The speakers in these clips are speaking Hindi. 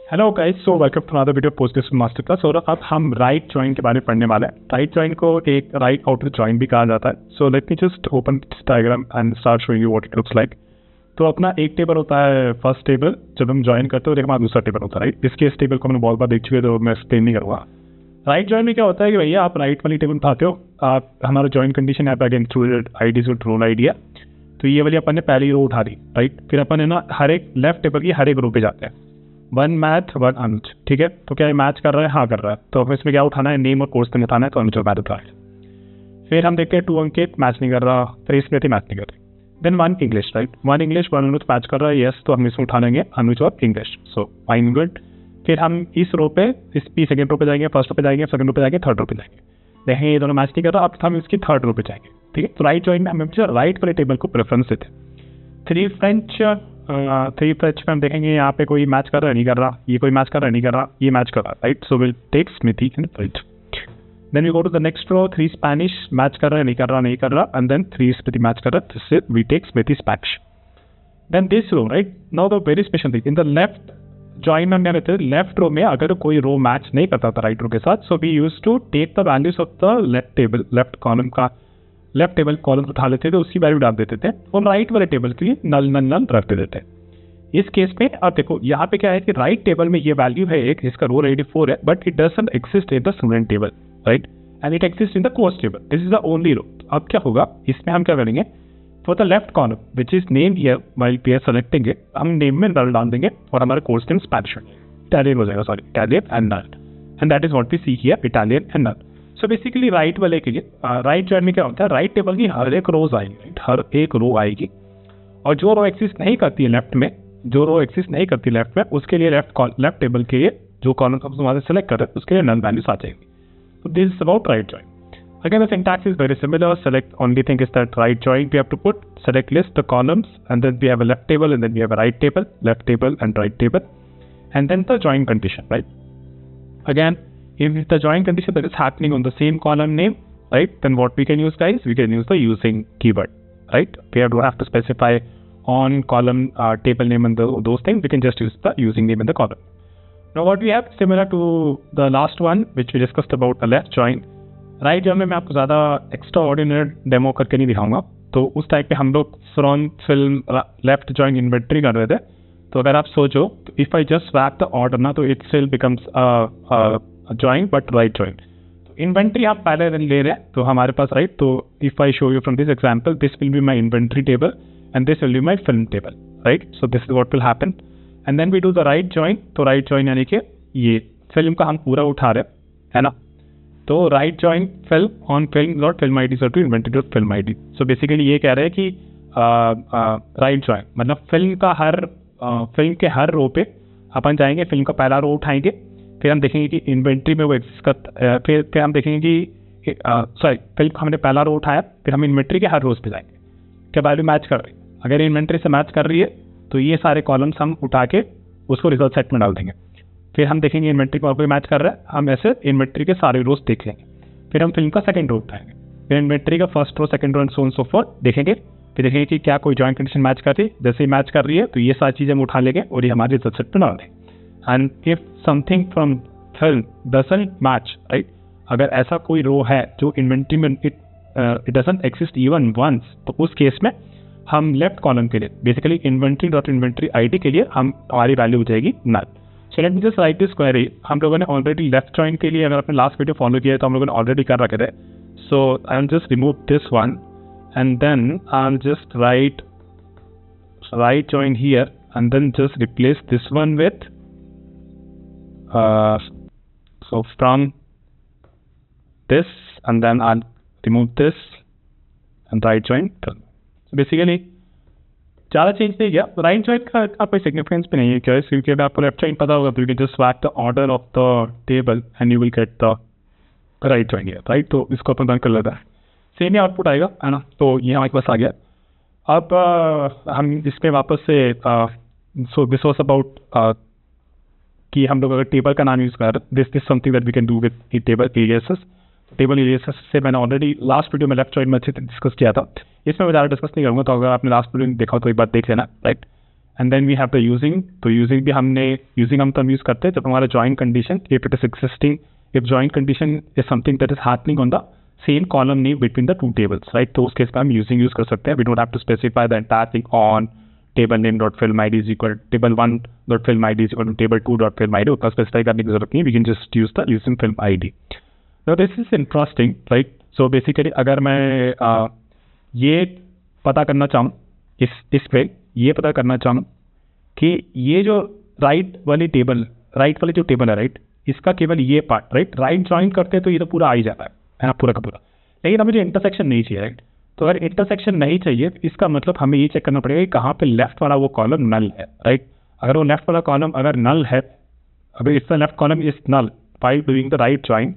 Hello guys, so welcome to another video post this master class. और अब हम राइट जॉइन के बारे में पढ़ने वाले हैं। राइट जॉइन को एक राइट आउटर जॉइन भी कहा जाता है। सो let me just open this diagram and start showing you what it looks like. तो अपना एक टेबल होता है फर्स्ट टेबल, जब हम ज्वाइन करते हैं, और हमारा दूसरा टेबल होता है राइट। इसके इस टेबल को मैंने बहुत बार देख चुके, तो मैं एक्सप्लेन नहीं करूँगा। राइट जॉइन में क्या होता है कि भैया आप राइट वाली टेबल उठाते हो, आप हमारा जॉइन कंडीशन यहाँ पे again included I D roll I D है। तो ये वाली अपन ने पहली रो उठा दी राइट। फिर अपन है ना हर एक लेफ्ट टेबल की हर एक रो पे जाते हैं, वन मैथ वन अनुज, ठीक है। तो क्या ये मैच कर रहा है? हाँ कर रहा है। तो हमें इसमें क्या उठाना है? नेम और कोर्स पे उठाना है, तो अनुज और मैथ उठा है। फिर हम देखते हैं टू अंकित मैच नहीं कर रहा, फिर स्मृति मैच नहीं कर रही। Then one English right, one English one Anuj match कर रहा है, यस। तो हम इसमें उठा लेंगे अनुज और इंग्लिश, सो फाइन गुड। फिर हम इस रो पे, इस पी सेकंड रो पे जाएंगे, फर्स्ट रो पे जाएंगे, सेकंड रो पे जाएंगे, थर्ड रो पे जाएंगे। देखेंगे ये दोनों मैच नहीं कर रहा, अब हम इसकी थर्ड रो पे जाएंगे, ठीक है। तो राइट जॉइन में हम राइट वाले टेबल को प्रेफरेंस देते हैं। थ्री फ्रेंच में हम देखेंगे यहाँ पे कोई मैच कर रहा है नहीं कर रहा, ये कोई मैच कर रहा है नहीं कर रहा, ये मैच कर रहा है right. So will take Smriti and right. Then we go to the next row, three Spanish match कर रहा है नहीं कर रहा, नहीं कर रहा, and then three Smriti match कर रहा है, this we take Smriti Spanish. Then this row right, now the very special thing in the left join में रहते हैं, लेफ्ट रो में अगर कोई रो मैच नहीं करता था राइट रो के साथ, so we use to take the values of the left table, left column का लेफ्ट टेबल कॉलम उठा लेते थे, उसकी वैल्यू डाल देते थे, और राइट वाले टेबल के लिए नल नल नल रख देते थे। इस केस में अब देखो यहाँ पे क्या है कि राइट टेबल में ये वैल्यू है एक, इसका रो आईडी 4 है, but it doesn't exist in the student table right, and it exist in the course table, this is the only row. अब क्या होगा इसमें, हम क्या करेंगे, for the left column which is name here while we are selecting it, हम नेम में नल डाल देंगे और हमारे कोर्स नेम स्पैनिश इटालियन हो जाएगा, sorry Italian and null, and that is what we see here, Italian and null. So basically right वाले के लिए राइट जॉइन में क्या होता है, राइट टेबल की हर एक रोज आएगी राइट, हर एक रो आएगी, और जो रो एक्सिस्ट नहीं करती है लेफ्ट में, जो रो एक्सिस्ट नहीं करती लेफ्ट में, उसके लिए लेफ्ट टेबल के लिए जो कॉलम हम वहाँ से सेलेक्ट कर रहे हैं उसके लिए नल वैल्यूज आ जाएंगी। तो this is about right join. Again, the syntax is very similar. Select, only thing is that right join we have to put, select list the columns, and then we have a left table, and then we have a right table, left table and right table, and then the join condition, right? Again, if the join condition that is happening on the same column name, right, then what we can use, guys, we can use the using keyword, right? We don't have to specify on column table name and those things. We can just use the using name in the column. Now what we have similar to the last one which we discussed about the left join, right join में मैं आपको ज़्यादा एक्स्ट्रा ऑर्डिनरी डेमो करके नहीं दिखाऊंगा। तो उस टाइप पे हम लोग from film left join inventory कर रहे थे। तो अगर आप सोचो, if I just swap the order ना, तो it still becomes join but right join. तो इन्वेंट्री आप पहले ले रहे हैं, तो हमारे पास राइट, तो if I show you from this example, this will be my inventory table and this will be my film table right. So this is what will happen, and then we do the right join. तो राइट जॉइन यानी कि ये फिल्म का हम पूरा उठा रहे है ना। तो right join film on film dot film I D to inventory dot film I D. So basically ये कह रहे हैं कि राइट जॉइन मतलब फिल्म के हर रो पे अपन जाएंगे, फिल्म का पहला रो उठाएंगे, फिर हम देखेंगे कि इन्वेंट्री में वो एग्जिस्ट कर, फिर हम देखेंगे कि सॉरी फिल्म का हमने पहला रो उठाया, फिर हम इन्वेंट्री के हर रोज पे जाएंगे, क्या वैल्यू मैच कर रही है। अगर इन्वेंट्री से मैच कर रही है तो ये सारे कॉलम्स हम उठा के उसको रिजल्ट सेट में डाल देंगे। फिर हम देखेंगे इन्वेंट्री को कोई मैच कर रहा है, हम ऐसे इन्वेंट्री के सारे रोज देख लेंगे। फिर हम फिल्म का सेकंड रो उठाएंगे, फिर इन्वेंट्री का first row, second row and so on so fourth देखेंगे। फिर देखेंगे कि क्या कोई जॉइंट कंडीशन मैच कर रही है, जैसे ही मैच कर रही है तो ये सारी चीज़ें हम उठा लेंगे और ये हमारे रिजल्ट सेट में डाल देंगे। And if something from film doesn't match right, अगर ऐसा कोई रो है जो इन्वेंट्री में it doesn't exist even once, तो उस केस में हम लेफ्ट कॉलम के लिए basically inventory dot inventory I D के लिए हमारी वैल्यू हो जाएगी null. So let me just write this query. हम लोगों ने ऑलरेडी लेफ्ट जॉइन के लिए, अगर आपने लास्ट वीडियो फॉलो किया है तो हम लोगों ने ऑलरेडी कर रखे थे। So I am just remove this one and then I am just write join here and then just replace this one with so from this, and then I'll remove this and right join. So basically ज़्यादा चेंज नहीं किया। राइट जॉइन का आप कोई सिग्निफिकेंस भी नहीं है क्या, क्योंकि अगर आपको लेफ्ट जॉइन पता होगा तो you can just swap the order of the table and you will get the right join here right. तो इसको अपन रन कर लेता है, सेम ही आउटपुट आएगा है ना। तो ये हमारे पास आ गया। अब हम इस पर वापस से सो दिस वॉज अबाउट कि हम लोग अगर टेबल का नाम यूज़ कर, this something that we can do with table aliases. Table aliases से मैंने ऑलरेडी लास्ट वीडियो में लेफ्ट जॉइन में अच्छे से डिस्कस किया था, इसमें मैं ज़्यादा डिस्कस नहीं करूँगा। तो अगर आपने लास्ट वीडियो देखा हो तो एक बार देख लेना right. And then we have the using. तो यूजिंग भी हमने यूजिंग हम तब यूज़ करते हैं जब हमारा join condition if it is existing, if join condition is something that is happening on the same column name between the two tables, right. तो उस केस में हम यूजिंग यूज़ कर सकते हैं. We don't have to specify the entire thing on table name dot film I D is equal table 1 dot film I D is equal to table 2 dot film I D. उतना स्पेसिफाई करने की जरूरत नहीं है. We can just use the using film I D. तो this is interesting, right. So basically अगर मैं ये पता करना चाहूँ इस पे ये पता करना चाहूँ कि ये जो राइट वाली जो टेबल है, राइट, इसका केवल ये पार्ट, राइट ज्वाइन करते हैं तो ये तो पूरा आ ही जाता है ना, पूरा का पूरा. लेकिन हमें जो इंटरसेक्शन नहीं चाहिए, राइट. तो अगर इंटरसेक्शन नहीं चाहिए इसका मतलब हमें ये चेक करना पड़ेगा कि कहाँ पे लेफ्ट वाला वो कॉलम नल है, राइट. अगर वो लेफ्ट वाला कॉलम अगर नल है, अगर if the left column is null while doing the right join,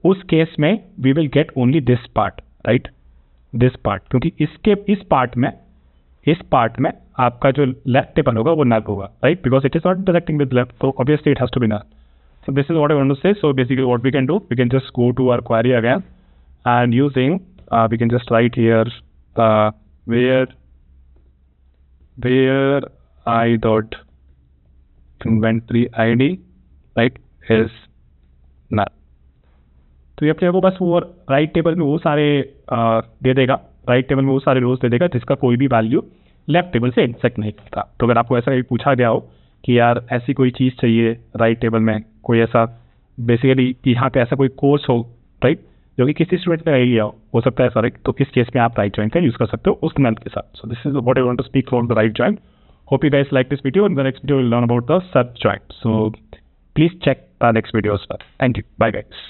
उस केस में we will get only this part, right, this part. क्योंकि इस पार्ट में आपका जो लेफ्ट टेबल होगा वो नल होगा, right, because it is not intersecting with left, so obviously it has to be null. So this is what I want to say. So basically what we can do, we can just go to our query again and using we can just write here where I dot inventory id, right, is null. तो ये अपने को बस वो राइट टेबल में वो सारे दे देगा, राइट टेबल में वो सारे रोज दे देगा जिसका कोई भी वैल्यू लेफ्ट टेबल से इंटरसेक्ट नहीं करता. तो अगर आपको ऐसा पूछा गया हो कि यार ऐसी कोई चीज़ चाहिए राइट टेबल में, कोई ऐसा बेसिकली यहाँ पे ऐसा कोई कोर्स हो, राइट, जो कि किसी स्टूडेंट ने नहीं लिया हो सकता है, राइट, तो इस केस में आप राइट ज्वाइन का यूज़ कर सकते हो उस नल के साथ. So this is what I want to speak about the right join. Hope you guys like this video. In the next video will learn about the sub join. So please check the next videos. Thank you. Bye guys.